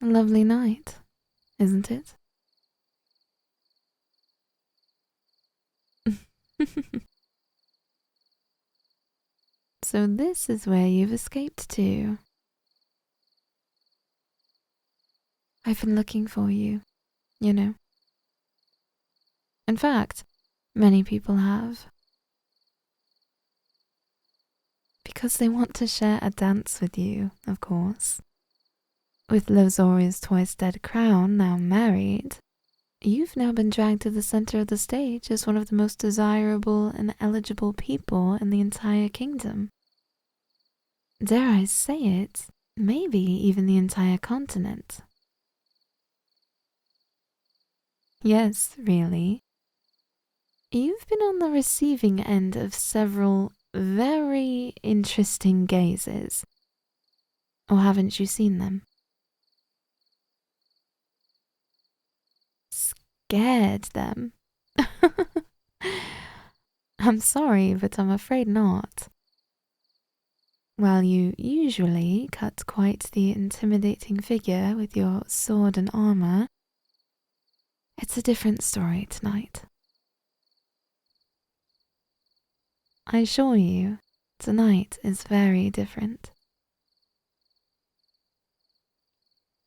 A lovely night, isn't it? So this is where you've escaped to. I've been looking for you, you know. In fact, many people have. Because they want to share a dance with you, of course. With Lozoria's twice-dead crown now married, you've now been dragged to the center of the stage as one of the most desirable and eligible people in the entire kingdom. Dare I say it, maybe even the entire continent. Yes, really. You've been on the receiving end of several very interesting gazes. Or haven't you seen them? Scared them? I'm sorry, but I'm afraid not. While you usually cut quite the intimidating figure with your sword and armor, it's a different story tonight. I assure you, tonight is very different.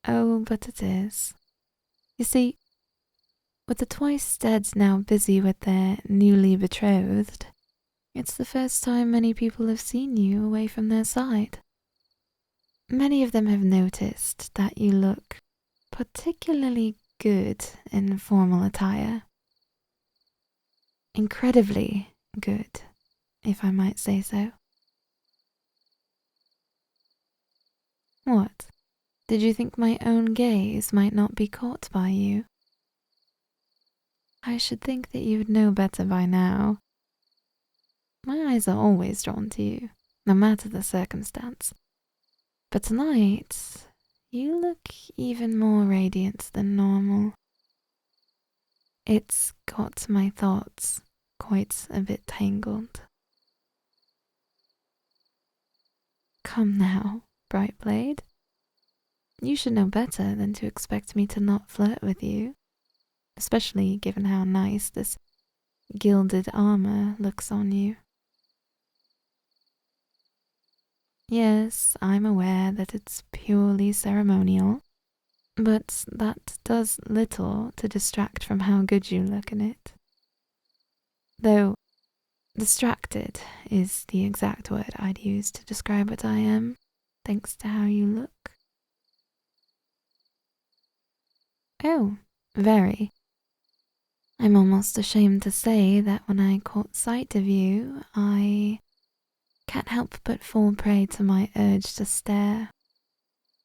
Oh, but it is. You see, with the twice dead now busy with their newly betrothed, it's the first time many people have seen you away from their side. Many of them have noticed that you look particularly good in formal attire. Incredibly good, if I might say so. What? Did you think my own gaze might not be caught by you? I should think that you would know better by now. My eyes are always drawn to you, no matter the circumstance. But tonight, you look even more radiant than normal. It's got my thoughts quite a bit tangled. Come now, Bright Blade. You should know better than to expect me to not flirt with you, especially given how nice this gilded armor looks on you. Yes, I'm aware that it's purely ceremonial, but that does little to distract from how good you look in it. Though, distracted is the exact word I'd use to describe what I am, thanks to how you look. Oh, very. I'm almost ashamed to say that when I caught sight of you, I can't help but fall prey to my urge to stare.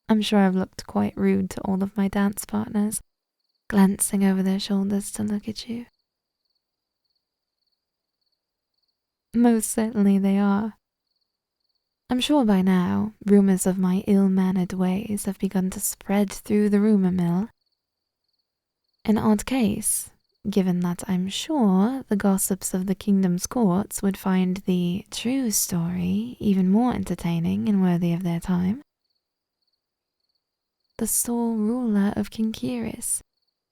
I'm sure I've looked quite rude to all of my dance partners, glancing over their shoulders to look at you. Most certainly they are. I'm sure by now, rumors of my ill-mannered ways have begun to spread through the rumor mill. An odd case, given that I'm sure the gossips of the kingdom's courts would find the true story even more entertaining and worthy of their time. The sole ruler of Kinkiris,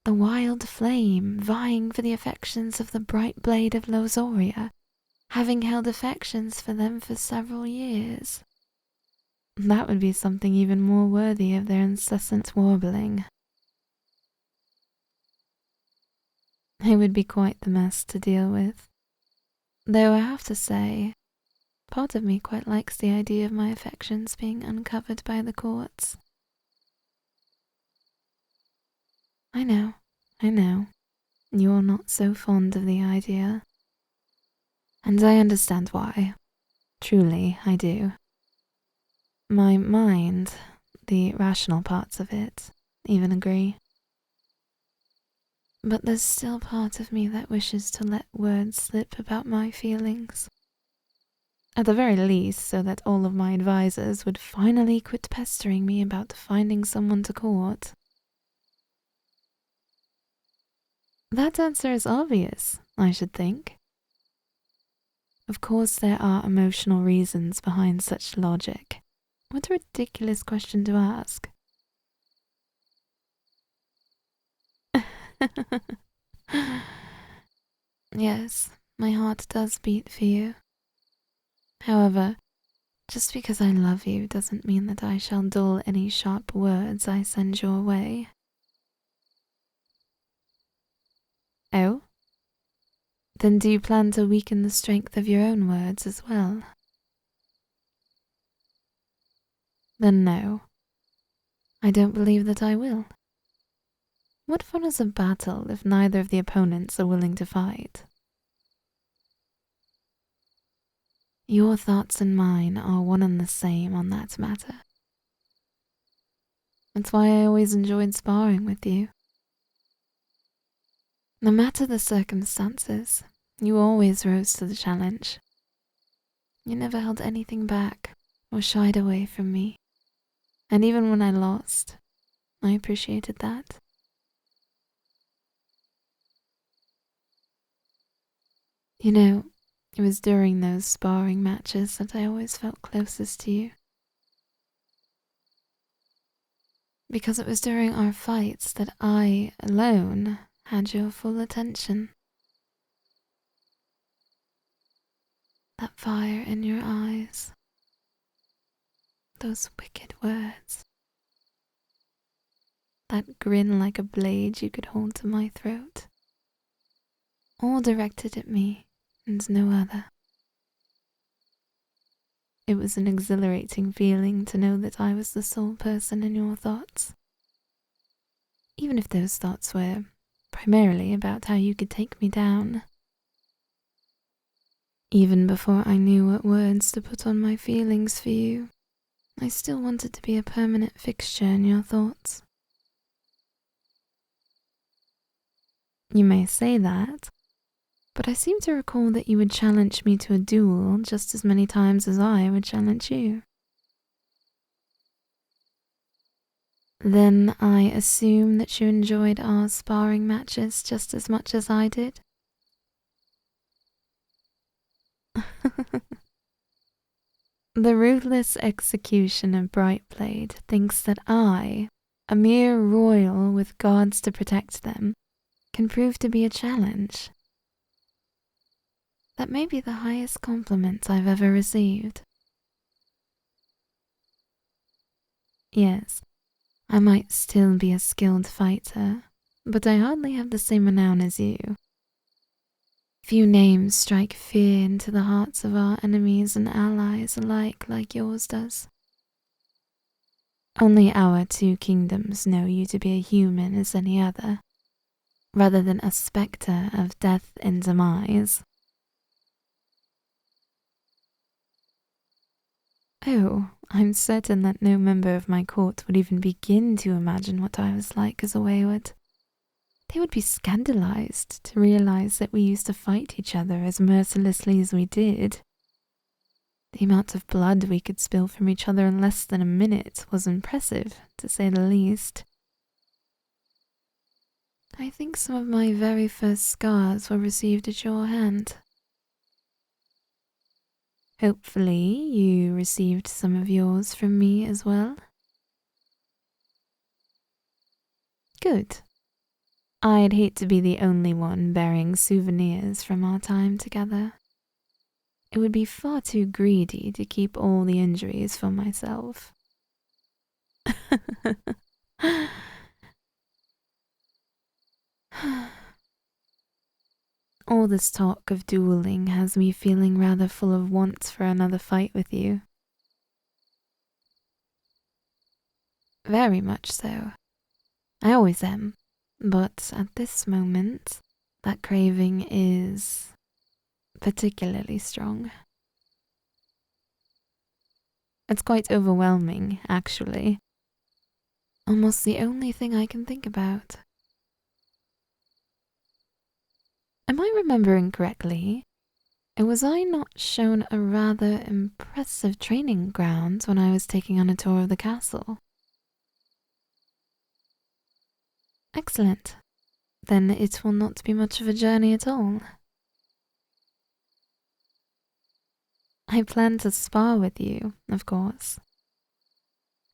the wild flame vying for the affections of the bright blade of Lozoria, having held affections for them for several years. That would be something even more worthy of their incessant warbling. It would be quite the mess to deal with. Though I have to say, part of me quite likes the idea of my affections being uncovered by the courts. I know. You're not so fond of the idea. And I understand why. Truly, I do. My mind, the rational parts of it, even agree. But there's still part of me that wishes to let words slip about my feelings. At the very least, so that all of my advisors would finally quit pestering me about finding someone to court. That answer is obvious, I should think. Of course there are emotional reasons behind such logic. What a ridiculous question to ask. Yes, my heart does beat for you. However, just because I love you doesn't mean that I shall dull any sharp words I send your way. Oh? Then do you plan to weaken the strength of your own words as well? Then no. I don't believe that I will. What fun is a battle if neither of the opponents are willing to fight? Your thoughts and mine are one and the same on that matter. That's why I always enjoyed sparring with you. No matter the circumstances, you always rose to the challenge. You never held anything back or shied away from me. And even when I lost, I appreciated that. You know, it was during those sparring matches that I always felt closest to you. Because it was during our fights that I, alone, had your full attention. That fire in your eyes. Those wicked words. That grin like a blade you could hold to my throat. All directed at me and no other. It was an exhilarating feeling to know that I was the sole person in your thoughts. Even if those thoughts were primarily about how you could take me down. Even before I knew what words to put on my feelings for you, I still wanted to be a permanent fixture in your thoughts. You may say that, but I seem to recall that you would challenge me to a duel just as many times as I would challenge you. Then I assume that you enjoyed our sparring matches just as much as I did? The ruthless execution of Brightblade thinks that I, a mere royal with guards to protect them, can prove to be a challenge. That may be the highest compliment I've ever received. Yes, I might still be a skilled fighter, but I hardly have the same renown as you. Few names strike fear into the hearts of our enemies and allies alike like yours does. Only our two kingdoms know you to be a human as any other, rather than a spectre of death and demise. Oh, I'm certain that no member of my court would even begin to imagine what I was like as a wayward. They would be scandalized to realize that we used to fight each other as mercilessly as we did. The amount of blood we could spill from each other in less than a minute was impressive, to say the least. I think some of my very first scars were received at your hand. Hopefully, you received some of yours from me as well. Good. I'd hate to be the only one bearing souvenirs from our time together. It would be far too greedy to keep all the injuries for myself. All this talk of dueling has me feeling rather full of want for another fight with you. Very much so. I always am. But at this moment, that craving is particularly strong. It's quite overwhelming, actually. Almost the only thing I can think about. Am I remembering correctly? Was I not shown a rather impressive training ground when I was taking on a tour of the castle? Excellent. Then it will not be much of a journey at all. I plan to spar with you, of course.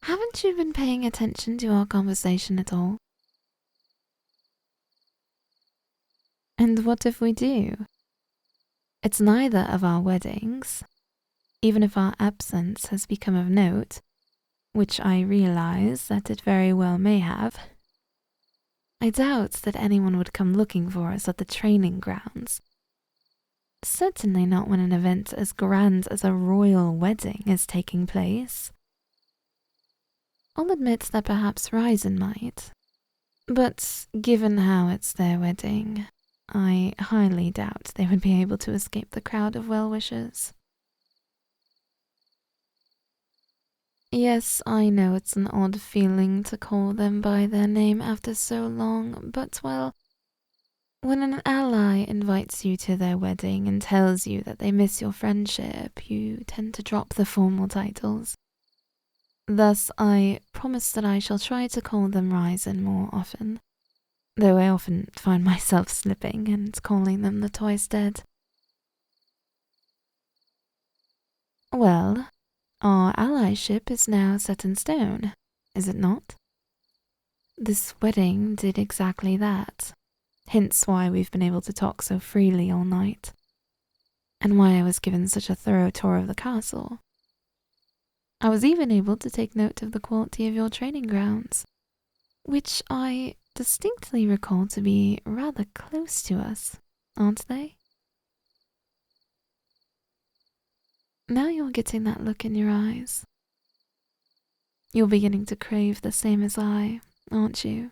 Haven't you been paying attention to our conversation at all? And what if we do? It's neither of our weddings, even if our absence has become of note, which I realize that it very well may have. I doubt that anyone would come looking for us at the training grounds. Certainly not when an event as grand as a royal wedding is taking place. I'll admit that perhaps Ryzen might, but given how it's their wedding, I highly doubt they would be able to escape the crowd of well-wishers. Yes, I know it's an odd feeling to call them by their name after so long, but well, when an ally invites you to their wedding and tells you that they miss your friendship, you tend to drop the formal titles. Thus, I promise that I shall try to call them Ryzen more often, though I often find myself slipping and calling them the Twice Dead. Well, our allyship is now set in stone, is it not? This wedding did exactly that, hence why we've been able to talk so freely all night, and why I was given such a thorough tour of the castle. I was even able to take note of the quality of your training grounds, which I distinctly recall to be rather close to us, aren't they? Now you're getting that look in your eyes. You're beginning to crave the same as I, aren't you?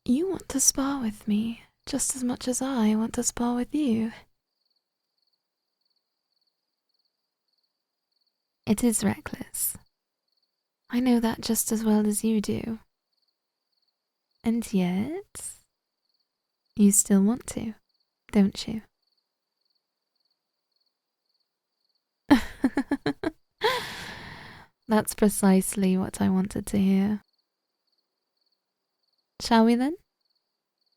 You want to spar with me just as much as I want to spar with you. It is reckless. I know that just as well as you do. And yet, you still want to, don't you? That's precisely what I wanted to hear. Shall we then?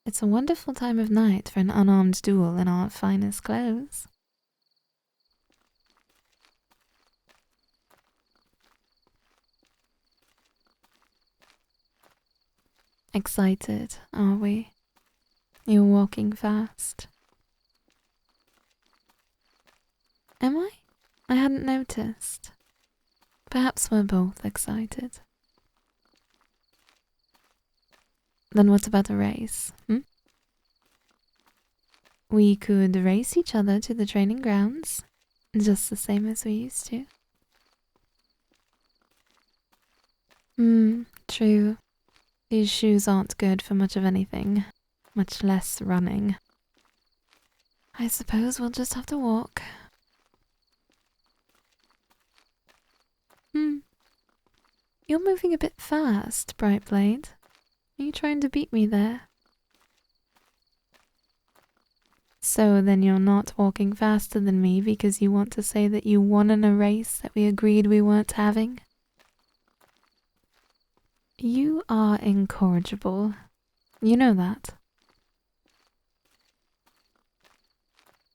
It's a wonderful time of night for an unarmed duel in our finest clothes. Excited, are we? You're walking fast. Am I? I hadn't noticed. Perhaps we're both excited. Then what about a race, We could race each other to the training grounds, just the same as we used to. True. These shoes aren't good for much of anything, much less running. I suppose we'll just have to walk. You're moving a bit fast, Brightblade. Are you trying to beat me there? So then you're not walking faster than me because you want to say that you won in a race that we agreed we weren't having? You are incorrigible. You know that.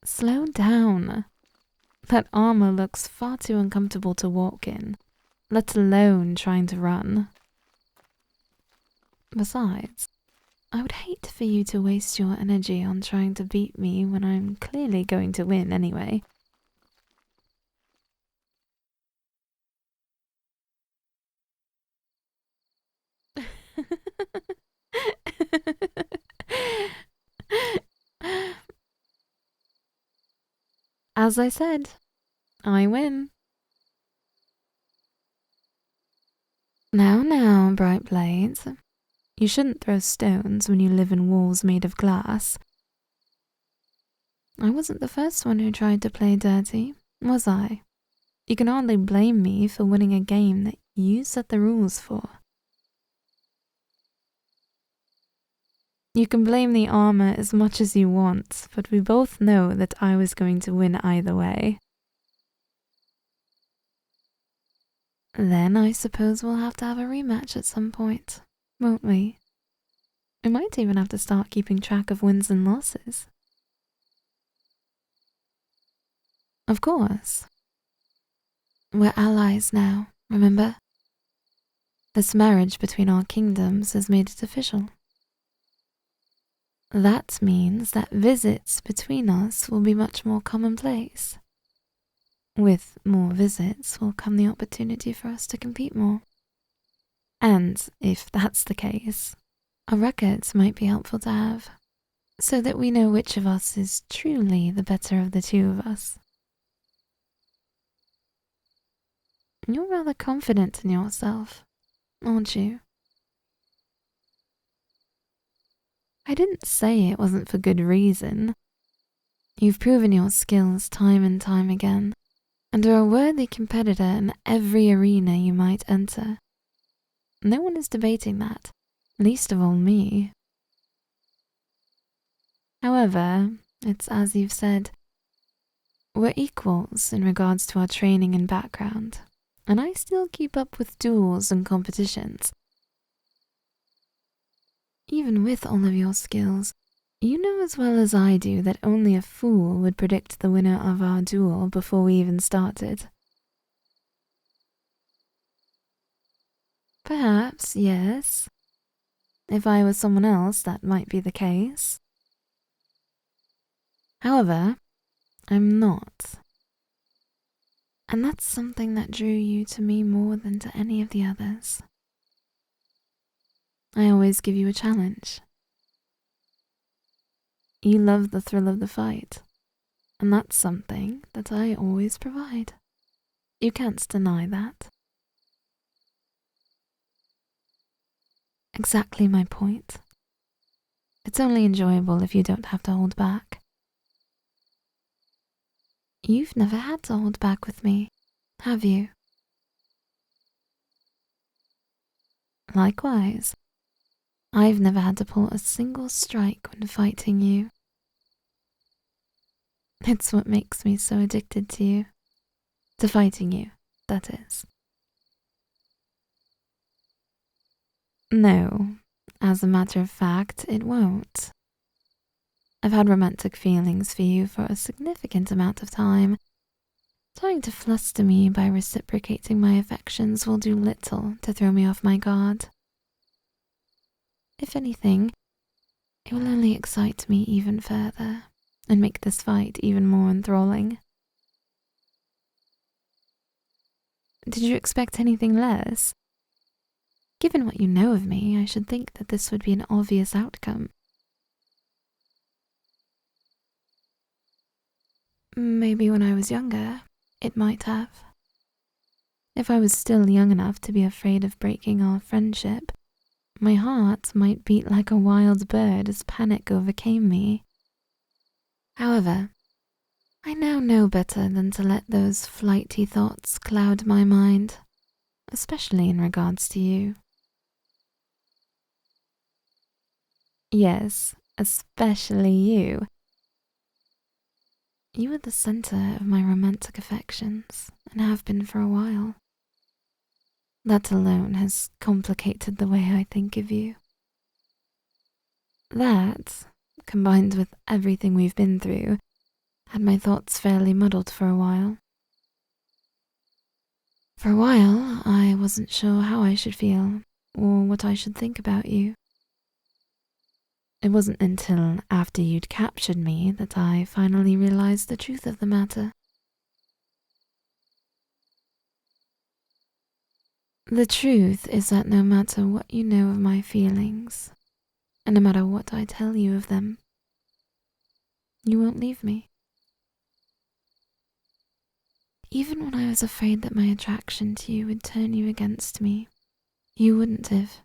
Slow down. That armor looks far too uncomfortable to walk in, let alone trying to run. Besides, I would hate for you to waste your energy on trying to beat me when I'm clearly going to win anyway. As I said, I win. Now, Brightblades. You shouldn't throw stones when you live in walls made of glass. I wasn't the first one who tried to play dirty, was I? You can hardly blame me for winning a game that you set the rules for. You can blame the armor as much as you want, but we both know that I was going to win either way. Then I suppose we'll have to have a rematch at some point, won't we? We might even have to start keeping track of wins and losses. Of course. We're allies now, remember? This marriage between our kingdoms has made it official. That means that visits between us will be much more commonplace. With more visits will come the opportunity for us to compete more. And if that's the case, a record might be helpful to have, so that we know which of us is truly the better of the two of us. You're rather confident in yourself, aren't you? I didn't say it wasn't for good reason. You've proven your skills time and time again, and are a worthy competitor in every arena you might enter. No one is debating that, least of all me. However, it's as you've said, we're equals in regards to our training and background, and I still keep up with duels and competitions. Even with all of your skills, you know as well as I do that only a fool would predict the winner of our duel before we even started. Perhaps, yes. If I was someone else, that might be the case. However, I'm not. And that's something that drew you to me more than to any of the others. I always give you a challenge. You love the thrill of the fight, and that's something that I always provide. You can't deny that. Exactly my point. It's only enjoyable if you don't have to hold back. You've never had to hold back with me, have you? Likewise, I've never had to pull a single strike when fighting you. It's what makes me so addicted to you. To fighting you, that is. No, as a matter of fact, it won't. I've had romantic feelings for you for a significant amount of time. Trying to fluster me by reciprocating my affections will do little to throw me off my guard. If anything, it will only excite me even further and make this fight even more enthralling. Did you expect anything less? Given what you know of me, I should think that this would be an obvious outcome. Maybe when I was younger, it might have. If I was still young enough to be afraid of breaking our friendship, my heart might beat like a wild bird as panic overcame me. However, I now know better than to let those flighty thoughts cloud my mind, especially in regards to you. Yes, especially you. You are the center of my romantic affections, and have been for a while. That alone has complicated the way I think of you. That, combined with everything we've been through, had my thoughts fairly muddled for a while. For a while, I wasn't sure how I should feel, or what I should think about you. It wasn't until after you'd captured me that I finally realized the truth of the matter. The truth is that no matter what you know of my feelings, and no matter what I tell you of them, you won't leave me. Even when I was afraid that my attraction to you would turn you against me, you wouldn't have.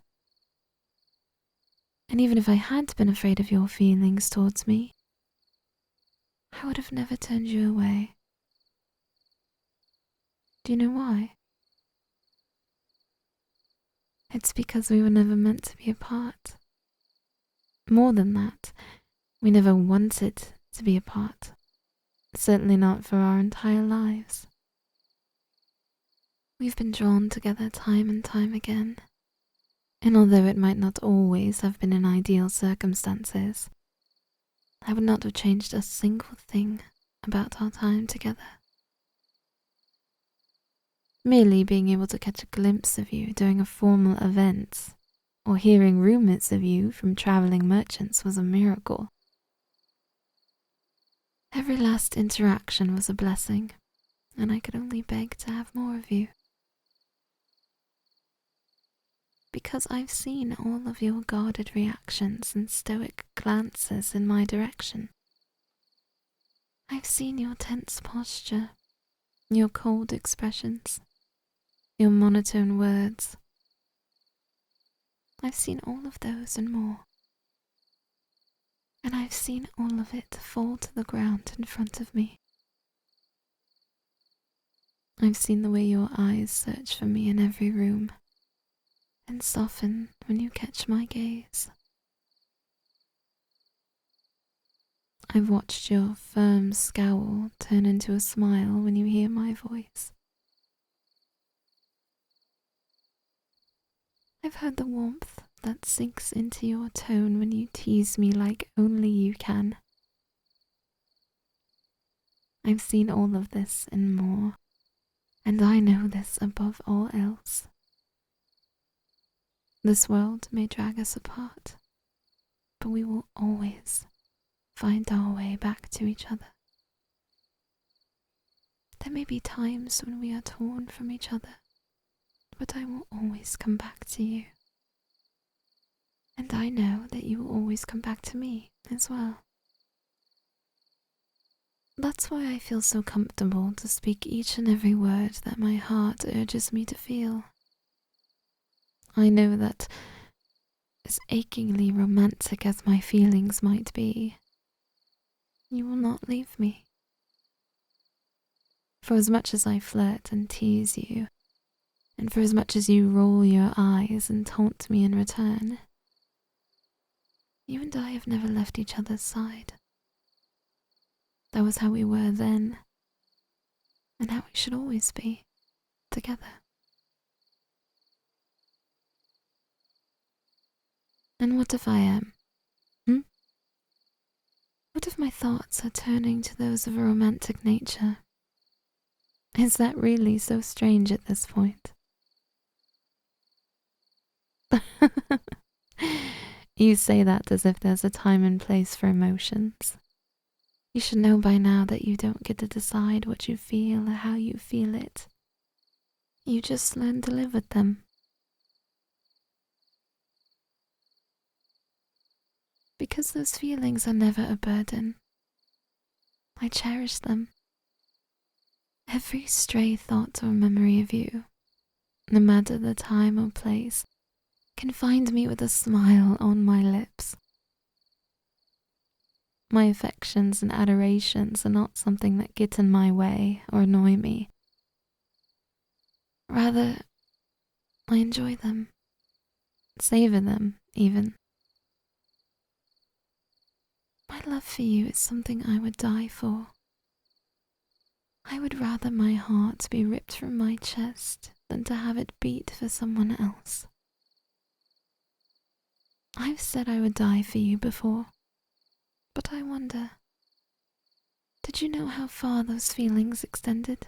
And even if I had been afraid of your feelings towards me, I would have never turned you away. Do you know why? It's because we were never meant to be apart. More than that, we never wanted to be apart. Certainly not for our entire lives. We've been drawn together time and time again. And although it might not always have been in ideal circumstances, I would not have changed a single thing about our time together. Merely being able to catch a glimpse of you during a formal event or hearing rumors of you from traveling merchants was a miracle. Every last interaction was a blessing, and I could only beg to have more of you. Because I've seen all of your guarded reactions and stoic glances in my direction. I've seen your tense posture, your cold expressions, your monotone words. I've seen all of those and more. And I've seen all of it fall to the ground in front of me. I've seen the way your eyes search for me in every room, and soften when you catch my gaze. I've watched your firm scowl turn into a smile when you hear my voice. I've heard the warmth that sinks into your tone when you tease me like only you can. I've seen all of this and more, and I know this above all else. This world may drag us apart, but we will always find our way back to each other. There may be times when we are torn from each other, but I will always come back to you. And I know that you will always come back to me as well. That's why I feel so comfortable to speak each and every word that my heart urges me to feel. I know that, as achingly romantic as my feelings might be, you will not leave me. For as much as I flirt and tease you, and for as much as you roll your eyes and taunt me in return, you and I have never left each other's side. That was how we were then, and how we should always be, together. And what if I am? What if my thoughts are turning to those of a romantic nature? Is that really so strange at this point? You say that as if there's a time and place for emotions. You should know by now that you don't get to decide what you feel or how you feel it. You just learn to live with them. Because those feelings are never a burden. I cherish them. Every stray thought or memory of you, no matter the time or place, can find me with a smile on my lips. My affections and adorations are not something that get in my way or annoy me. Rather, I enjoy them, savor them even. My love for you is something I would die for. I would rather my heart be ripped from my chest than to have it beat for someone else. I've said I would die for you before, but I wonder, did you know how far those feelings extended?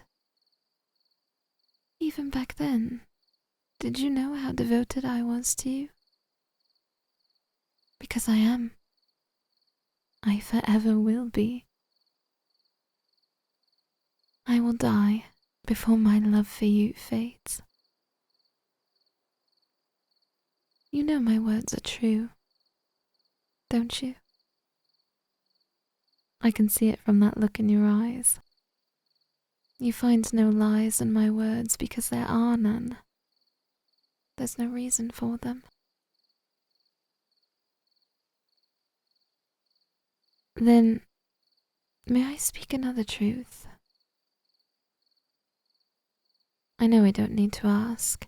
Even back then, did you know how devoted I was to you? Because I am. I forever will be. I will die before my love for you fades. You know my words are true, don't you? I can see it from that look in your eyes. You find no lies in my words because there are none. There's no reason for them. Then, may I speak another truth? I know I don't need to ask,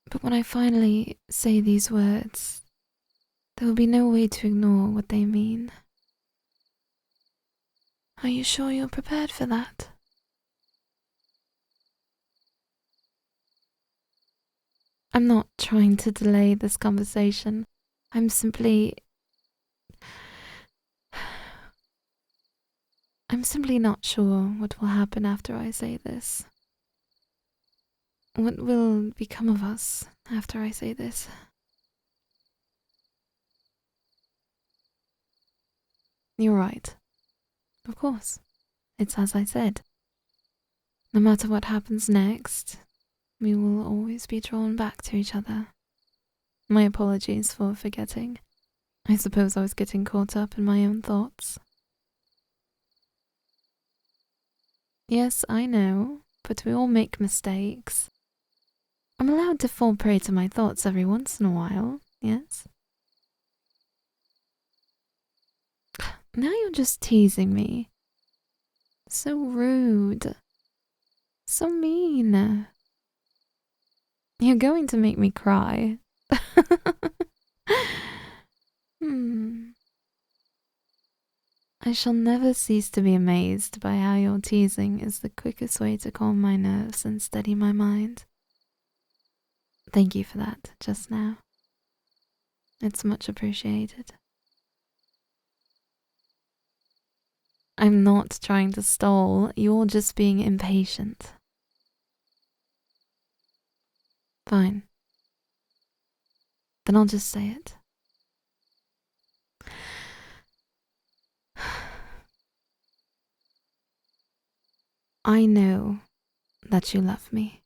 but when I finally say these words, there will be no way to ignore what they mean. Are you sure you're prepared for that? I'm not trying to delay this conversation. I'm simply not sure what will happen after I say this. What will become of us after I say this? You're right. Of course. It's as I said. No matter what happens next, we will always be drawn back to each other. My apologies for forgetting. I suppose I was getting caught up in my own thoughts. Yes, I know, but we all make mistakes. I'm allowed to fall prey to my thoughts every once in a while, yes? Now you're just teasing me. So rude. So mean. You're going to make me cry. I shall never cease to be amazed by how your teasing is the quickest way to calm my nerves and steady my mind. Thank you for that just now. It's much appreciated. I'm not trying to stall, you're just being impatient. Fine. Then I'll just say it. I know that you love me.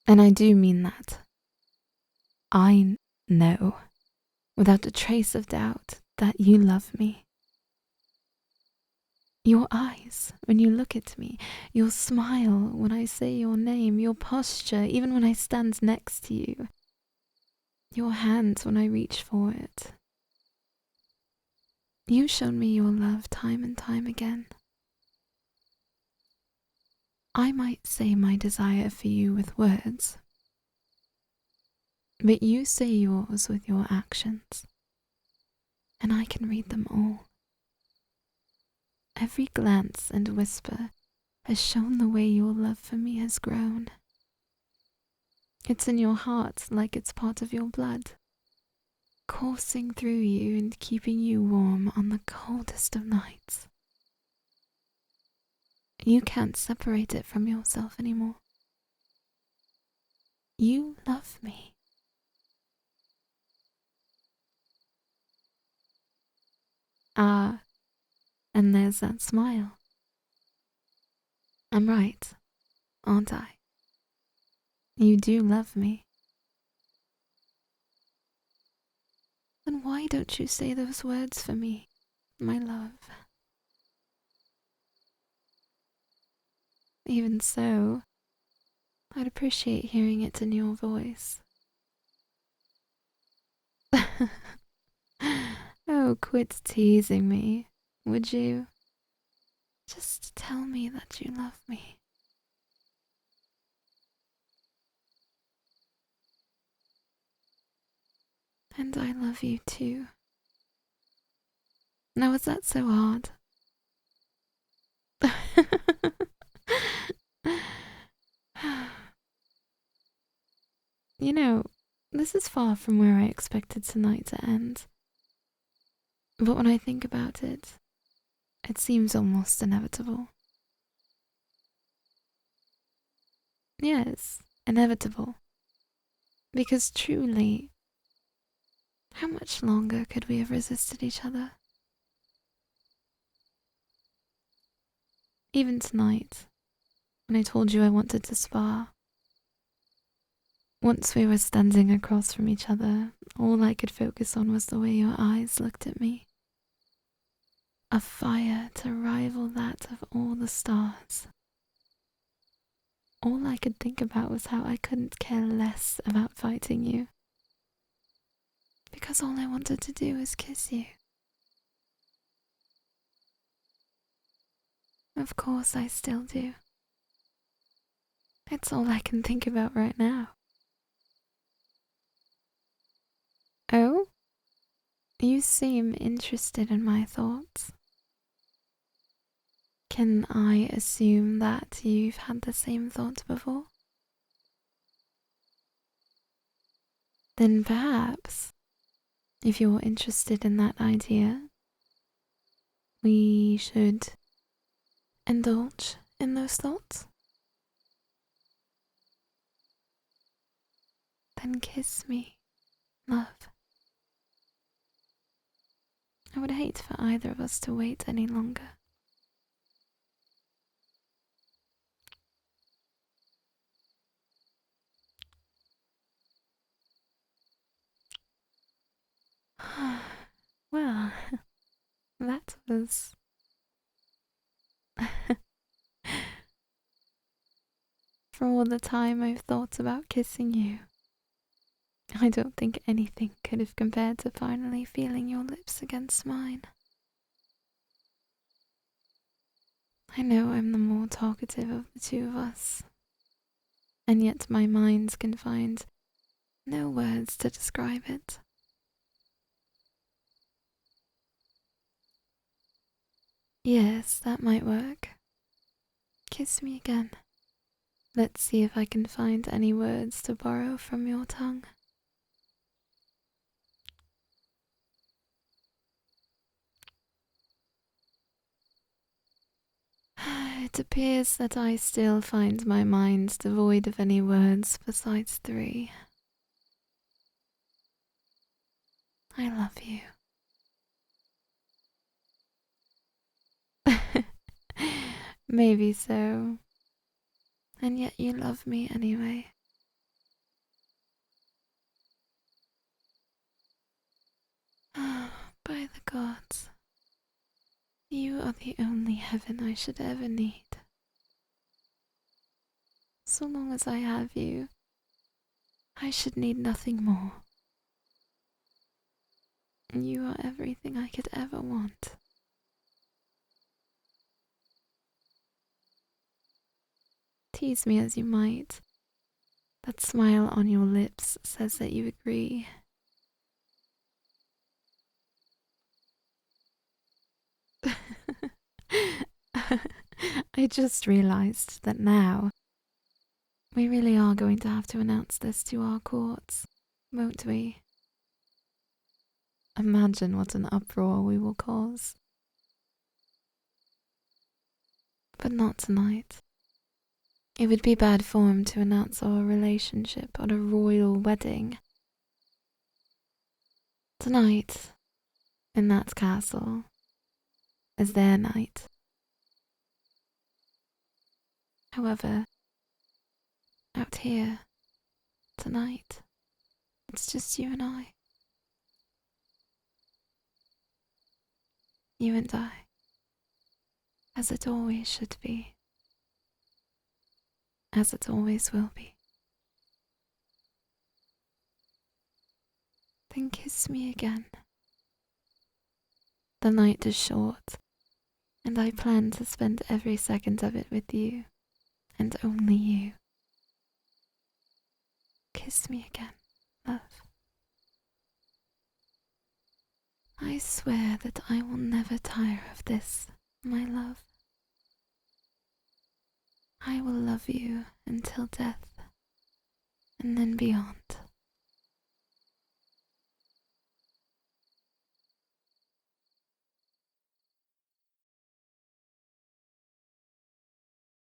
And I do mean that. I know, without a trace of doubt, that you love me. Your eyes when you look at me, your smile when I say your name, your posture even when I stand next to you, your hands when I reach for it. You've shown me your love time and time again. I might say my desire for you with words, but you say yours with your actions, and I can read them all. Every glance and whisper has shown the way your love for me has grown. It's in your heart like it's part of your blood, coursing through you and keeping you warm on the coldest of nights. You can't separate it from yourself anymore. You love me. Ah, and there's that smile. I'm right, aren't I? You do love me. Then why don't you say those words for me, my love? Even so, I'd appreciate hearing it in your voice. Oh, quit teasing me, would you? Just tell me that you love me. And I love you too. Now, is that so hard? You know, this is far from where I expected tonight to end. But when I think about it, it seems almost inevitable. Yes, inevitable. Because truly, how much longer could we have resisted each other? Even tonight, when I told you I wanted to spar. Once we were standing across from each other, all I could focus on was the way your eyes looked at me. A fire to rival that of all the stars. All I could think about was how I couldn't care less about fighting you. Because all I wanted to do was kiss you. Of course I still do. It's all I can think about right now. Oh? You seem interested in my thoughts. Can I assume that you've had the same thought before? Then perhaps, if you're interested in that idea, we should indulge in those thoughts? Then kiss me, love. I would hate for either of us to wait any longer. Well, that was... For all the time I've thought about kissing you, I don't think anything could have compared to finally feeling your lips against mine. I know I'm the more talkative of the two of us, and yet my mind can find no words to describe it. Yes, that might work. Kiss me again. Let's see if I can find any words to borrow from your tongue. It appears that I still find my mind devoid of any words besides 3. I love you. Maybe so. And yet you love me anyway. By the gods, you are the only heaven I should ever need. So long as I have you, I should need nothing more. You are everything I could ever want. Tease me as you might, that smile on your lips says that you agree. I just realized that now we really are going to have to announce this to our courts, won't we? Imagine what an uproar we will cause. But not tonight. It would be bad form to announce our relationship at a royal wedding. Tonight, in that castle, is their night. However, out here, tonight, it's just you and I. You and I, as it always should be, as it always will be. Then kiss me again. The night is short, and I plan to spend every second of it with you, and only you. Kiss me again, love. I swear that I will never tire of this, my love. I will love you until death, and then beyond.